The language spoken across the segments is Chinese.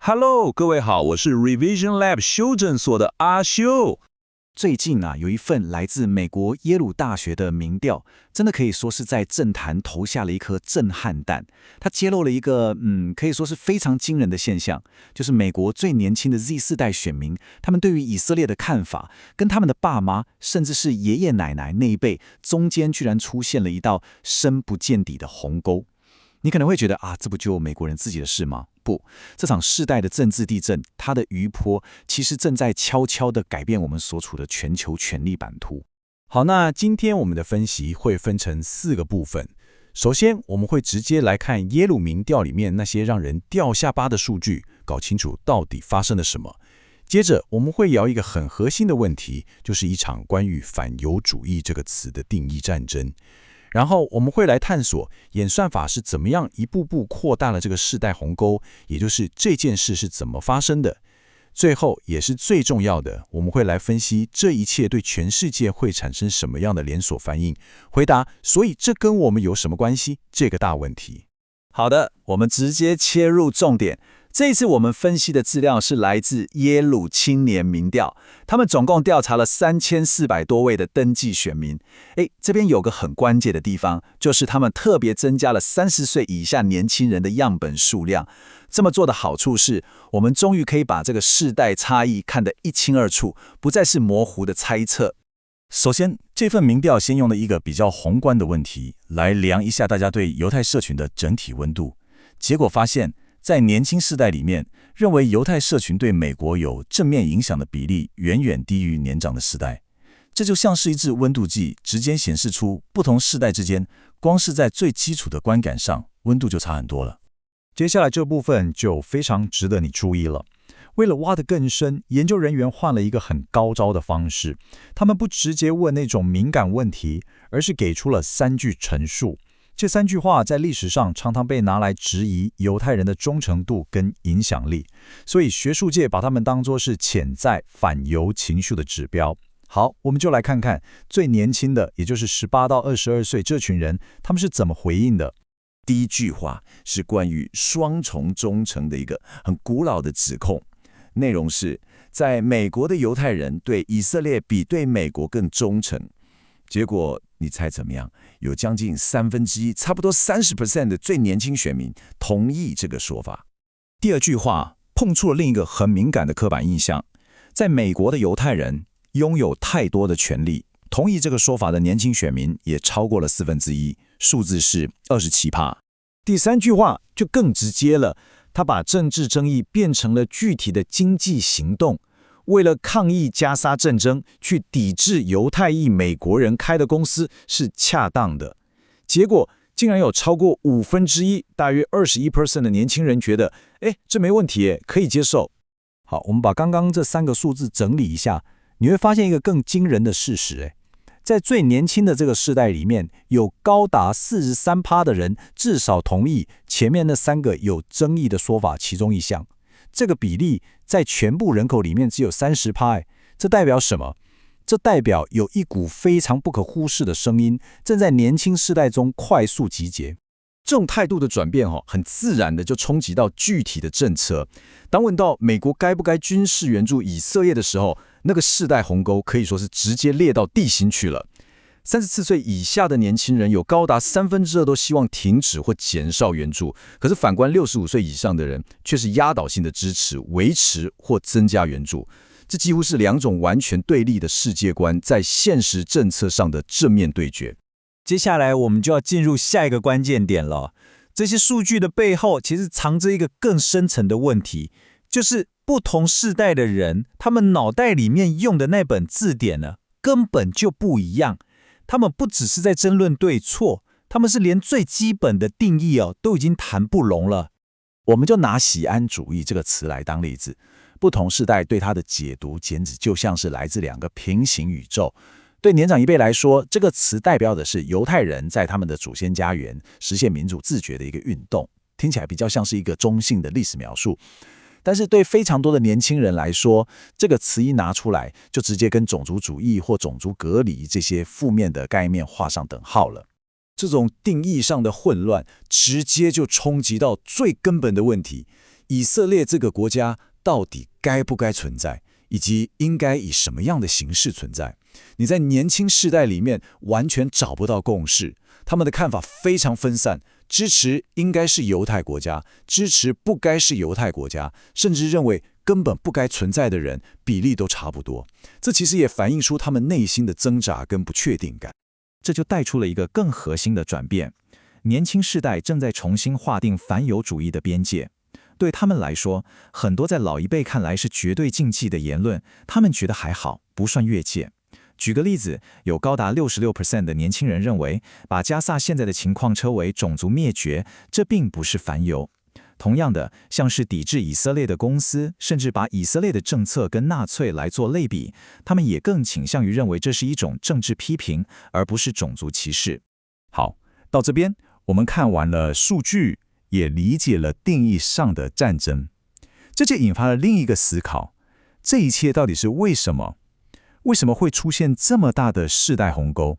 Hello， 各位好，我是 Revision Lab 修正所的阿修。最近有一份來自美國耶魯大學的民調，真的可以說是在政壇投下了一顆震撼彈。它揭露了一個可以說是非常驚人的現象，就是美國最年輕的 Z 世代選民，他們對於以色列的看法，跟他們的爸媽甚至是爺爺奶奶那一輩中間，居然出現了一道深不見底的鴻溝。你可能會覺得這不就美國人自己的事嗎？不，這場世代的政治地震，它的餘波其實正在悄悄地改變我們所處的全球權力版圖。好，那今天我們的分析會分成4個部分。首先，我們會直接來看耶魯民調裡面那些讓人掉下巴的數據，搞清楚到底發生了什麼。接着，我們會聊一個很核心的問題，就是一場關於反猶主義這個詞的定義戰爭。然後我們會來探索演算法是怎麼樣一步步擴大了這個世代鴻溝，也就是這件事是怎麼發生的。最後也是最重要的，我們會來分析這一切對全世界會產生什麼樣的連鎖反應，回答所以這跟我們有什麼關係這個大問題。好的，我們直接切入重點。這一次我們分析的資料是來自耶魯青年民調，他們總共調查了3400多位的登記選民。這邊有個很關鍵的地方，就是他們特別增加了30歲以下年輕人的樣本數量。這麼做的好處是，我們終於可以把這個世代差異看得一清二楚，不再是模糊的猜測。首先，這份民調先用了一個比較宏觀的問題來量一下大家對猶太社群的整體溫度，結果發現，在年輕世代裡面，認為猶太社群對美國有正面影響的比例遠遠低於年長的世代。這就像是一支溫度計，直接顯示出不同世代之間，光是在最基礎的觀感上，溫度就差很多了。接下來這部分就非常值得你注意了。為了挖得更深，研究人員換了一個很高招的方式，他們不直接問那種敏感問題，而是給出了3句陳述。這3句話在歷史上常常被拿來質疑猶太人的忠誠度跟影響力，所以學術界把他們當作是潛在反猶情緒的指標。好，我們就來看看最年輕的，也就是18到22歲這群人，他們是怎麼回應的。第一句話是關於雙重忠誠的一個很古老的指控，內容是在美國的猶太人對以色列比對美國更忠誠。結果你猜怎麼樣？有將近1/3，差不多30% 的最年輕選民同意這個說法。第二句話碰觸了另一個很敏感的刻板印象，在美國的猶太人擁有太多的權利，同意這個說法的年輕選民也超過了1/4，數字是27%。第三句話就更直接了，他把政治爭議變成了具體的經濟行動。為了抗議加沙戰爭，去抵制猶太裔美國人開的公司是恰當的。結果竟然有超過1/5，大約21% 的年輕人覺得，這沒問題，可以接受。好，我們把剛剛這3個數字整理一下，你會發現一個更驚人的事實，在最年輕的這個世代裡面，有高達43%的人至少同意前面那3個有爭議的說法其中一項。這個比例在全部人口裡面只有30%，這代表什麼？這代表有一股非常不可忽視的聲音正在年輕世代中快速集結。這種態度的轉變，很自然的就衝擊到具體的政策。當問到美國該不該軍事援助以色列的時候，那個世代鴻溝可以說是直接裂到地心去了。34歲以下的年輕人有高達2/3都希望停止或減少援助，可是反觀65歲以上的人卻是壓倒性的支持維持或增加援助。這幾乎是2種完全對立的世界觀在現實政策上的正面對決。接下來我們就要進入下一個關鍵點了。這些數據的背後其實藏着一個更深層的問題，就是不同世代的人，他們腦袋裡面用的那本字典呢，根本就不一樣。他們不只是在爭論對錯，他們是連最基本的定義都已經談不攏了。我們就拿錫安主義這個詞來當例子，不同世代對它的解讀簡直就像是來自2個平行宇宙。对年長一輩來說，這個詞代表的是猶太人在他們的祖先家園實現民主自覺的一個運動，聽起來比較像是一個中性的歷史描述。但是對非常多的年輕人來說，這個詞一拿出來，就直接跟種族主義或種族隔離這些負面的概念畫上等號了。這種定義上的混亂，直接就衝擊到最根本的問題：以色列這個國家到底該不該存在，以及應該以什麼樣的形式存在。你在年輕世代裡面完全找不到共識，他們的看法非常分散，支持應該是猶太國家，支持不該是猶太國家，甚至認為根本不該存在的人比例都差不多。這其實也反映出他們內心的掙扎跟不確定感。這就帶出了一個更核心的轉變，年輕世代正在重新劃定反猶主義的邊界。對他們來說，很多在老一輩看來是絕對禁忌的言論，他們覺得還好，不算越界。舉個例子，有高達66% 的年輕人認為，把加薩現在的情況稱為種族滅絕，這並不是反猶。同樣的，像是抵制以色列的公司，甚至把以色列的政策跟納粹來做類比，他們也更傾向於認為這是一種政治批評，而不是種族歧視。好，到這邊我們看完了數據，也理解了定義上的戰爭，這就引發了另一個思考：這一切到底是為什麼？為什麼會出現這麼大的世代鴻溝？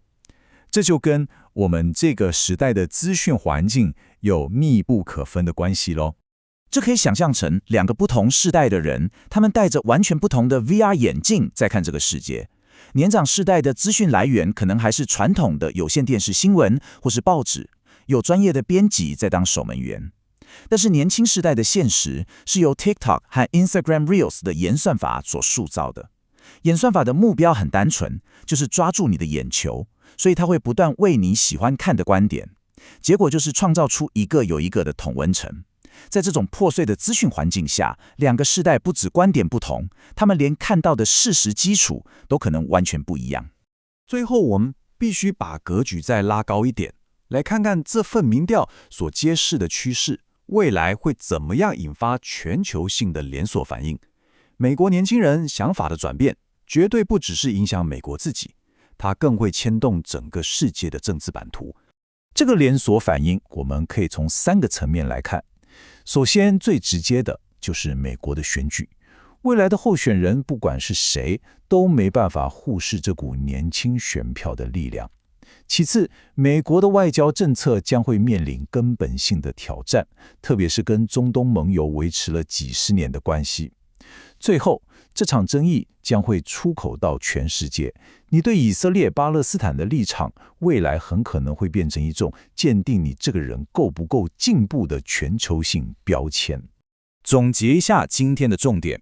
這就跟我們這個時代的資訊環境有密不可分的關係咯。這可以想象成兩個不同世代的人，他們戴着完全不同的 VR 眼鏡在看這個世界。年長世代的資訊來源可能還是傳統的有線電視新聞或是報紙，有專業的編輯在當守門員。但是年輕世代的現實是由 TikTok 和 Instagram Reels 的演算法所塑造的。演算法的目標很單純，就是抓住你的眼球，所以它會不斷餵你喜歡看的觀點，結果就是創造出一個又一個的同溫層。在這種破碎的資訊環境下，兩個世代不只觀點不同，他們連看到的事實基礎都可能完全不一樣。最後，我們必須把格局再拉高一點，來看看這份民調所揭示的趨勢，未來會怎麼樣引發全球性的連鎖反應。美國年輕人想法的轉變，絕對不只是影響美國自己，它更會牽動整個世界的政治版圖。這個連鎖反應，我們可以從3個層面來看。首先，最直接的就是美國的選舉，未來的候選人不管是誰，都沒辦法忽視這股年輕選票的力量。其次，美國的外交政策將會面臨根本性的挑戰，特別是跟中東盟友維持了幾十年的關係。最後，這場爭議將會出口到全世界。你對以色列、巴勒斯坦的立場，未來很可能會變成一種鑑定你這個人夠不夠進步的全球性標籤。總結一下今天的重點，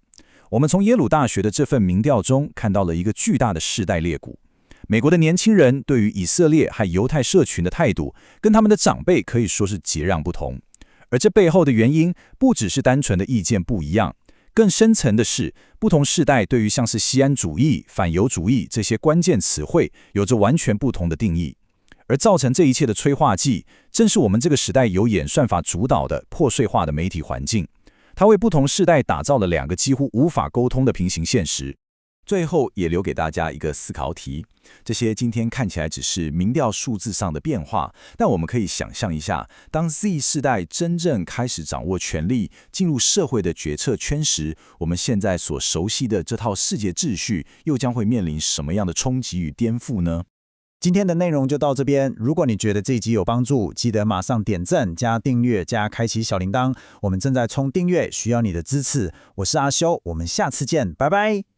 我們從耶魯大學的這份民調中看到了一個巨大的世代裂谷。美國的年輕人對於以色列和猶太社群的態度，跟他們的長輩可以說是截然不同。而這背後的原因，不只是單純的意見不一樣。更深層的是，不同世代對於像是錫安主義、反猶主義這些關鍵詞彙有着完全不同的定義，而造成這一切的催化劑，正是我們這個時代由演算法主導的破碎化的媒體環境。它為不同世代打造了2個幾乎無法溝通的平行現實。最後也留給大家一個思考題，這些今天看起來只是民調數字上的變化，但我們可以想象一下，當 Z 世代真正開始掌握權力，進入社會的決策圈時，我們現在所熟悉的這套世界秩序又將會面臨什麼樣的衝擊與顛覆呢？今天的內容就到這邊。如果你覺得這一集有幫助，記得馬上點讚、加訂閱、加開啟小鈴鐺。我們正在衝訂閱，需要你的支持。我是阿修，我們下次見，拜拜。